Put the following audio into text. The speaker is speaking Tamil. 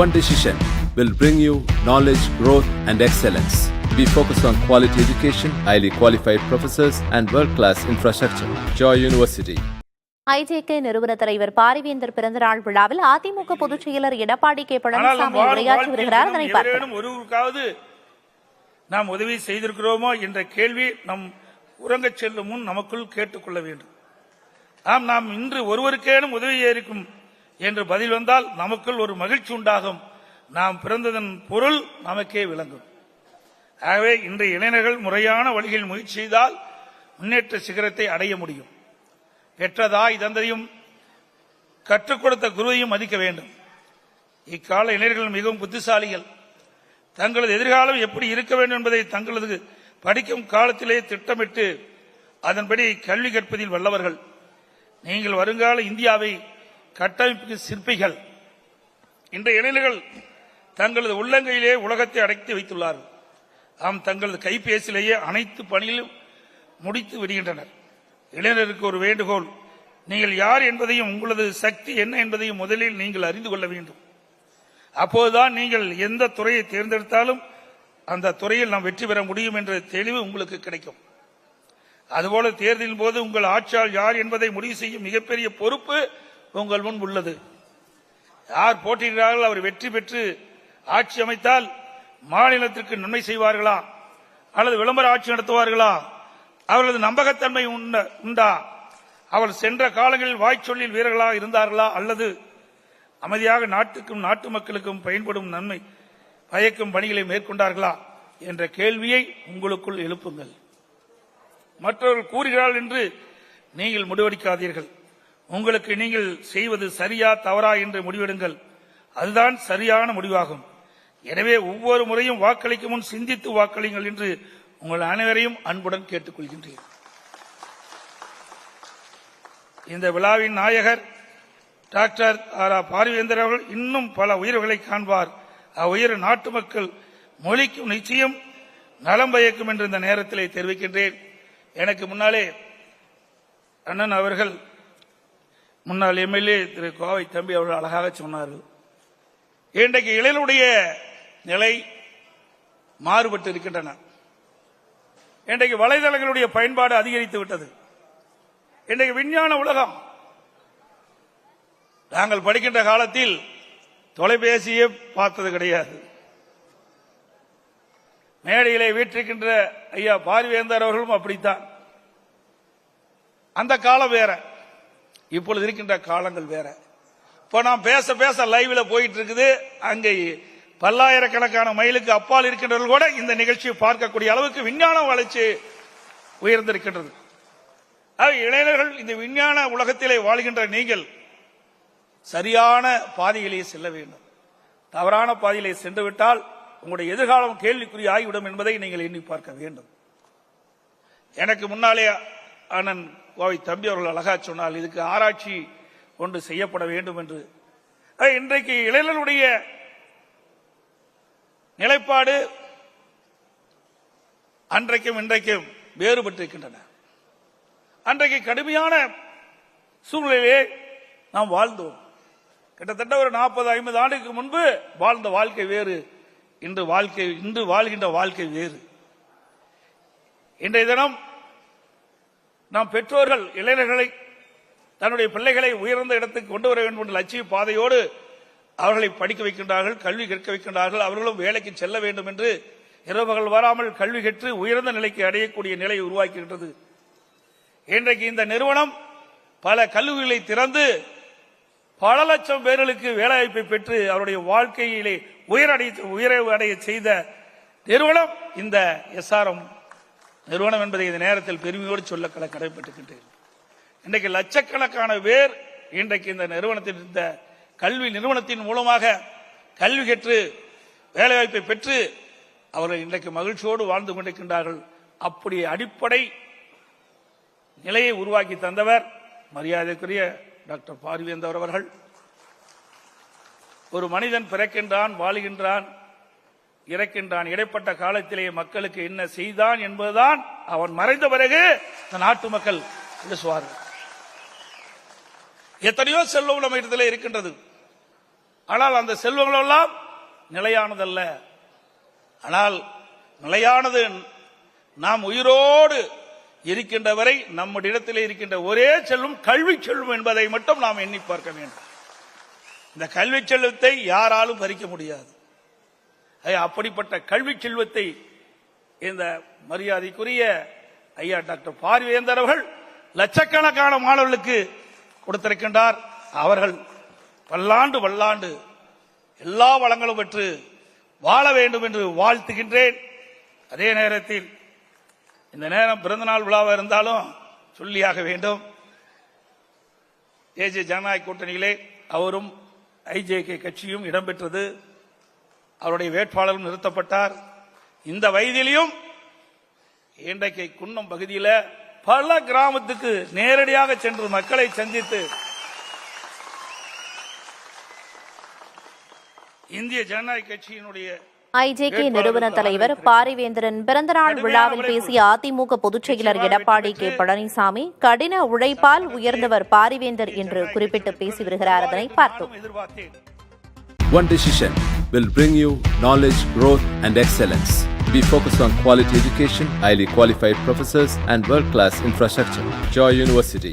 One decision will bring you knowledge, growth, and excellence. We focus on quality education, highly qualified professors, and world-class infrastructure. Joy University. IJK நிறுவன தலைவர் பாரிவேந்தர் பிறந்தநாள் விழாவில் அதிமுக பொதுச் செயலர் எடப்பாடி கே பழனிசாமி உரையாற்றி வருகிறார். அதனை பார்ப்போம். ஒருவருக்காவது நாம் உதவி செய்திருக்கிறோமோ என்ற கேள்வி நம் உறங்கச் செல்லும் முன் நமக்குள் கேட்டுக்கொள்ள வேண்டும். நாம் இன்று ஒருவருக்கேனும் உதவி இருக்கும் என்று பதில் வந்தால் நமக்குள் ஒரு மகிழ்ச்சி உண்டாகும். நாம் பிறந்ததன் பொருள் நமக்கே விளங்கும். ஆகவே இன்றைய இளைஞர்கள் முறையான வழிகளில் முயற்சி செய்தால் முன்னேற்ற சிகரத்தை அடைய முடியும். பெற்றதாய் தந்தையும் கற்றுக் கொடுத்த குருவையும் மதிக்க வேண்டும். இக்கால இளைஞர்கள் மிகவும் புத்திசாலிகள். தங்களது எதிர்காலம் எப்படி இருக்க வேண்டும் என்பதை தங்களது படிக்கும் காலத்திலே திட்டமிட்டு அதன்படி கல்வி கற்பதில் வல்லவர்கள். நீங்கள் வருங்கால இந்தியாவை கட்டமைப்பு சிற்பிகள். இன்றைய இளைஞர்கள் தங்களது உள்ளங்கையிலே உலகத்தை அடைத்து வைத்துள்ளார்கள். தங்களது கைபேசியிலேயே அனைத்து பணியிலும் முடித்து விடுகின்றனர். இளைஞருக்கு ஒரு வேண்டுகோள், நீங்கள் யார் என்பதையும் உங்களது சக்தி என்ன என்பதையும் முதலில் நீங்கள் அறிந்து கொள்ள வேண்டும். அப்போதுதான் நீங்கள் எந்த துறையை தேர்ந்தெடுத்தாலும் அந்த துறையில் நாம் வெற்றி பெற முடியும் என்ற தெளிவு உங்களுக்கு கிடைக்கும். அதுபோல தேர்தலின் போது உங்கள் ஆட்சியாளர் யார் என்பதை முடிவு செய்யும் மிகப்பெரிய பொறுப்பு உங்கள் முன் உள்ளது. யார் போட்டியிடுகிறார்கள் அவர் வெற்றி பெற்று ஆட்சி அமைத்தால் மாநிலத்திற்கு நன்மை செய்வார்களா அல்லது விளம்பர ஆட்சி நடத்துவார்களா? அவர்களது நம்பகத்தன்மை உண்டா? அவர் சென்ற காலங்களில் வாய்ச்சொல்லில் வீரர்களாக இருந்தார்களா அல்லது அமைதியாக நாட்டுக்கும் நாட்டு மக்களுக்கும் பயன்படும் நன்மை பயக்கும் பணிகளை மேற்கொண்டார்களா என்ற கேள்வியை உங்களுக்குள் எழுப்புங்கள். மற்றவர்கள் கூறுகிறார்கள் என்று நீங்கள் முடிவெடுக்காதீர்கள். உங்களுக்கு நீங்கள் செய்வது சரியா தவறா என்று முடிவெடுங்கள். அதுதான் சரியான முடிவாகும். எனவே ஒவ்வொரு முறையும் வாக்களிக்கும் முன் சிந்தித்து வாக்களிங்கள் என்று உங்கள் அனைவரையும் அன்புடன் கேட்டுக்கொள்கின்றேன். இந்த விழாவின் நாயகர் டாக்டர் பாரிவேந்தர் அவர்கள் இன்னும் பல உயர்வுகளை காண்பார். அவ்வுயர் நாட்டு மக்கள் மொழிக்கும் நிச்சயம் நலம் பயக்கும் என்று இந்த நேரத்திலே தெரிவிக்கின்றேன். எனக்கு முன்னாலே அண்ணன் அவர்கள் முன்னாள் எம்எல்ஏ திரு கோவை தம்பி அவர்கள் அழகாக சொன்னார்கள். இன்றைக்கு இளைஞருடைய நிலை மாறுபட்டு இருக்கின்றன. இன்றைக்கு வலைதளங்களுடைய பயன்பாடு அதிகரித்து விட்டது. இன்றைக்கு விஞ்ஞான உலகம். நாங்கள் படிக்கின்ற காலத்தில் தொலைபேசியே பார்த்தது கிடையாது. மேடையிலே வீற்றிருக்கின்ற ஐயா பாரிவேந்தர் அவர்களும் அப்படித்தான். அந்த காலம் வேற, இப்பொழுது இருக்கின்ற காலங்கள் வேற. இப்ப நாம் பேச பேச லைவ்ல போயிட்டு இருக்குது. அங்கே பல்லாயிரக்கணக்கான மைலுக்கு அப்பால் இருக்கின்றவர்கள் கூட இந்த நிகழ்ச்சியை பார்க்கக்கூடிய அளவுக்கு விஞ்ஞான வளர்ச்சி உயர்ந்திருக்கின்றது. இளைஞர்கள் இந்த விஞ்ஞான உலகத்திலே வாழ்கின்ற நீங்கள் சரியான பாதையிலே செல்ல வேண்டும். தவறான பாதையிலே சென்று விட்டால் உங்களுடைய எதிர்காலம் கேள்விக்குறி ஆகிவிடும் என்பதை நீங்கள் எண்ணி பார்க்க வேண்டும். எனக்கு முன்னாலே அண்ணன் கோவை தம்பி அவர்கள் அழகா சொன்னால் இதுக்கு ஆராய்ச்சி ஒன்று செய்யப்பட வேண்டும் என்று. இன்றைக்கு இளைஞர்களுடைய நிலைப்பாடு அன்றைக்கும் இன்றைக்கும் வேறுபட்டிருக்கின்றன. அன்றைக்கு கடுமையான சூழ்நிலையிலே நாம் வாழ்ந்தோம். கிட்டத்தட்ட ஒரு 40-50 ஆண்டுக்கு முன்பு வாழ்ந்த வாழ்க்கை வேறு, இன்று வாழ்கின்ற வாழ்க்கை வேறு. இன்றைய தினம் நாம் பெற்றோர்கள் இளைஞர்களை தன்னுடைய பிள்ளைகளை உயர்ந்த இடத்துக்கு கொண்டு வர வேண்டும் என்ற லட்சிய பாதையோடு அவர்களை படிக்க வைக்கின்றார்கள், கல்வி கற்க வைக்கின்றார்கள். அவர்களும் வேலைக்கு செல்ல வேண்டும் என்று இரவுகள் வராமல் கல்வி கற்று உயர்ந்த நிலைக்கு அடையக்கூடிய நிலையை உருவாக்குகின்றது. இன்றைக்கு இந்த நிறுவனம் பல கல்லூரிகளை திறந்து பல லட்சம் பேர்களுக்கு வேலைவாய்ப்பை பெற்று அவருடைய வாழ்க்கையிலே உயர்வடைய செய்த நிறுவனம் இந்த எஸ்ஆர்எம் நிறுவனம் என்பதை இந்த நேரத்தில் பெருமையோடு சொல்ல கடமைப்பட்டிருக்கின்றேன். இன்றைக்கு லட்சக்கணக்கான பேர் இன்றைக்கு இந்த நிறுவனத்தின் இந்த கல்வி நிறுவனத்தின் மூலமாக கல்வி கற்று வேலைவாய்ப்பை பெற்று அவர்கள் இன்றைக்கு மகிழ்ச்சியோடு வாழ்ந்து கொண்டிருக்கின்றார்கள். அப்படி அடிப்படை நிலையை உருவாக்கி தந்தவர் மரியாதைக்குரிய டாக்டர் பாரிவேந்தர் அவர்கள். ஒரு மனிதன் பிறக்கின்றான், வாழுகின்றான், இறக்கின்றான். இடைப்பட்ட காலத்திலே மக்களுக்கு என்ன செய்தான் என்பதுதான் அவன் மறைந்த பிறகு நாட்டு மக்கள் பேசுவார்கள். எத்தனையோ செல்வம் நம்ம இடத்துல இருக்கின்றது. ஆனால் அந்த செல்வங்களெல்லாம் நிலையானதல்ல. ஆனால் நிலையானது நாம் உயிரோடு இருக்கின்ற வரை நம்முடைய இடத்திலே இருக்கின்ற ஒரே செல்வம் கல்வி செல்வம் என்பதை மட்டும் நாம் எண்ணி பார்க்க வேண்டும். இந்த கல்வி செல்வத்தை யாராலும் பறிக்க முடியாது. அப்படிப்பட்ட கல்வி செல்வத்தை இந்த மரியாதைக்குரிய ஐயா டாக்டர் பாரிவேந்தர் அவர்கள் லட்சக்கணக்கான மாணவர்களுக்கு கொடுத்திருக்கின்றார். அவர்கள் பல்லாண்டு எல்லா வளங்களும் பெற்று வாழ வேண்டும் என்று வாழ்த்துகின்றேன். அதே நேரத்தில் இந்த நேரம் பிறந்தநாள் விழாவாக இருந்தாலும் சொல்லியாக வேண்டும். தேசிய ஜனநாயக கூட்டணியிலே அவரும் ஐஜேகே கட்சியும் இடம்பெற்றது. அவருடைய வேட்பாளரும் நிறுத்தப்பட்டார். இந்த வயதிலையும் இன்றைக்கு குன்னம் பகுதியில் பல கிராமத்துக்கு நேரடியாக சென்று மக்களை சந்தித்து இந்திய ஜனநாயக கட்சியினுடைய ஐஜேகே நிறுவன தலைவர் பாரிவேந்தரின் பிறந்தநாள் விழாவில் பேசிய அதிமுக பொதுச் செயலர் எடப்பாடி கே பழனிசாமி கடின உழைப்பால் உயர்ந்தவர் பாரிவேந்தர் என்று குறிப்பிட்டு பேசி வருகிறார். அதனை பார்த்தோம். One decision will bring you knowledge, growth, and excellence. We focus on quality education, highly qualified professors, and world-class infrastructure. Joy University.